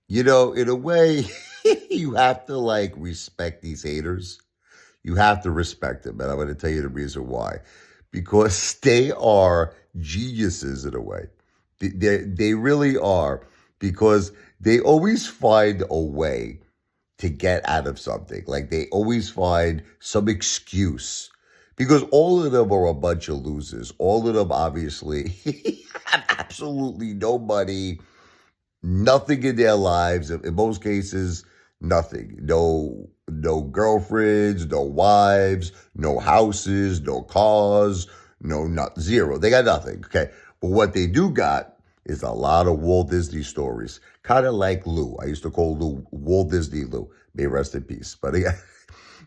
in a way, you have to like respect these haters. You have to respect them. And I'm going to tell you the reason why. Because they are geniuses in a way. They really are. Because they always find a way to get out of something. Like they always find some excuse. Because all of them are a bunch of losers. All of them obviously have absolutely no money, nothing in their lives. In most cases, nothing. No girlfriends, no wives, no houses, no cars, not zero. They got nothing. Okay. But what they do got is a lot of Walt Disney stories. Kind of like Lou. I used to call Lou Walt Disney Lou. May rest in peace. But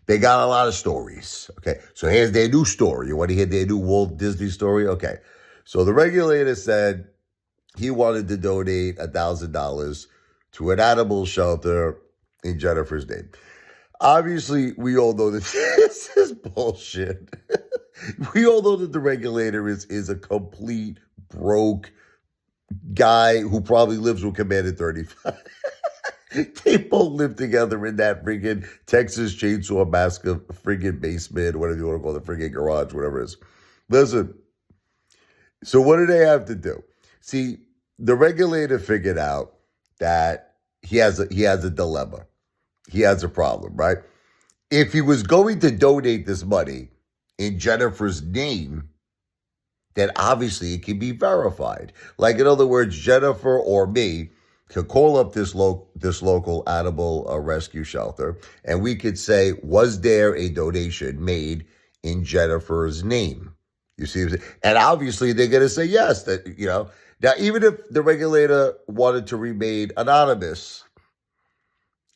they got a lot of stories. Okay. So here's their new story. You want to hear their new Walt Disney story? Okay. So the regulator said he wanted to donate $1,000 to an animal shelter in Jennifer's name. Obviously, we all know that this is bullshit. We all know that the regulator is a complete broke guy who probably lives with Commander 35. They both live together in that friggin' Texas Chainsaw Massacre friggin' basement, whatever you want to call it, friggin' garage, whatever it is. Listen, so what do they have to do? See, the regulator figured out that he has a dilemma. He has a problem, right? If he was going to donate this money in Jennifer's name, then obviously it can be verified. Like, in other words, Jennifer or me could call up this local animal rescue shelter, and we could say, was there a donation made in Jennifer's name? You see what I'm saying? And obviously they're going to say yes. Now, even if the regulator wanted to remain anonymous,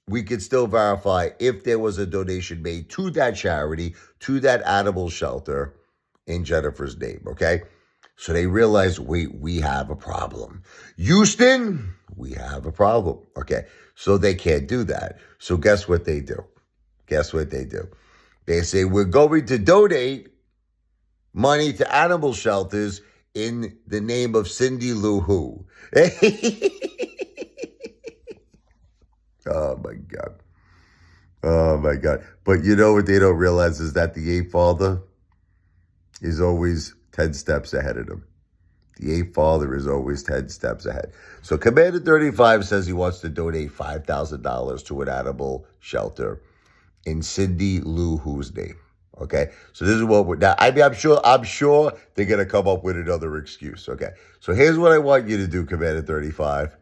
we could still verify if there was a donation made to that charity, to that animal shelter in Jennifer's name, okay? So they realize, we have a problem. Houston, we have a problem, okay? So they can't do that. So guess what they do? They say, we're going to donate money to animal shelters in the name of Cindy Lou Who. Oh, my God. Oh, my God. But you know what they don't realize is that the Apefather is always 10 steps ahead of them. The Apefather is always 10 steps ahead. So Commander 35 says he wants to donate $5,000 to an animal shelter in Cindy Lou Who's name. Okay, so this is what we're now. I mean, I'm sure they're gonna come up with another excuse. Okay, so here's what I want you to do, Commander 35.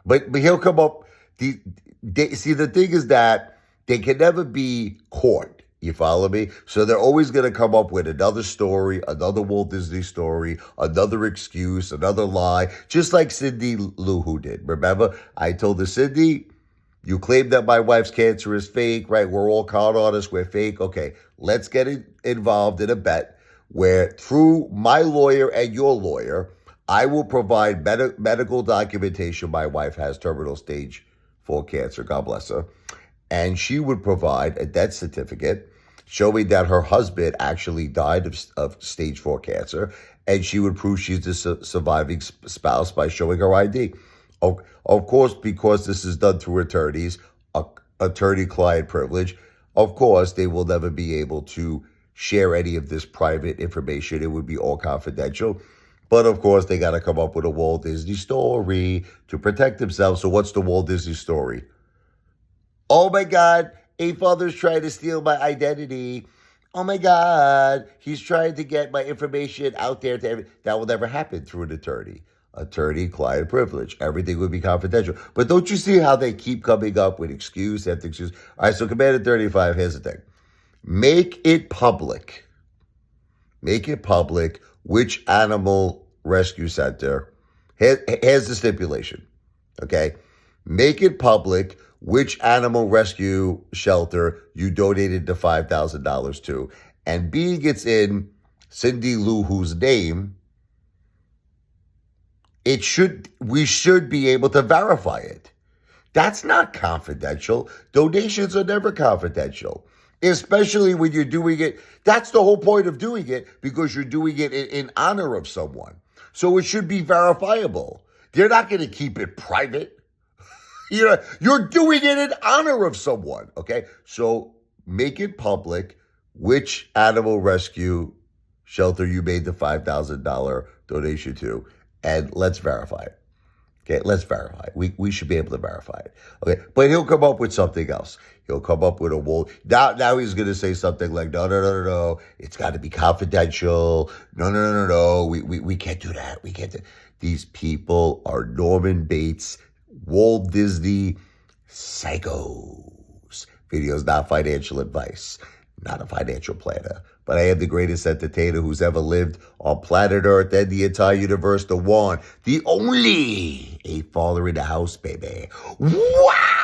But he'll come up. See, the thing is that they can never be caught. You follow me? So they're always going to come up with another story, another Walt Disney story, another excuse, another lie, just like Cindy Lou Who did. Remember, I told her, Cindy, you claim that my wife's cancer is fake, right? We're all con artists. We're fake. Okay, let's get involved in a bet where through my lawyer and your lawyer, I will provide medical documentation my wife has terminal stage 4 cancer. God bless her. And she would provide a death certificate showing that her husband actually died of stage 4 cancer. And she would prove she's the surviving spouse by showing her ID. Of course, because this is done through attorneys, attorney-client privilege, of course, they will never be able to share any of this private information. It would be all confidential. But of course, they got to come up with a Walt Disney story to protect themselves. So what's the Walt Disney story? Oh my God, Apefather's trying to steal my identity. Oh my God, he's trying to get my information out there to everyone. That will never happen through an attorney. Attorney-client privilege. Everything would be confidential. But don't you see how they keep coming up with excuse after excuse? All right, so Commander 35, here's the thing. Make it public. Make it public which animal rescue center. Here's the stipulation, okay? Make it public which animal rescue shelter you donated the $5,000 to. And being it's in Cindy Lou Who's name, we should be able to verify it. That's not confidential. Donations are never confidential, especially when you're doing it. That's the whole point of doing it, because you're doing it in honor of someone. So it should be verifiable. They're not going to keep it private. You're doing it in honor of someone, okay? So make it public which animal rescue shelter you made the $5,000 donation to, and let's verify it. Okay, let's verify it. We should be able to verify it. Okay, but he'll come up with something else. He'll come up with a wall. Now he's going to say something like, no. It's got to be confidential. No. We can't do that. We can't do. These people are Norman Bates, Walt Disney psychos. Video's not financial advice. Not a financial planner, but I am the greatest entertainer who's ever lived on planet Earth and the entire universe. The one, the only Apefather in the house, baby. Wow!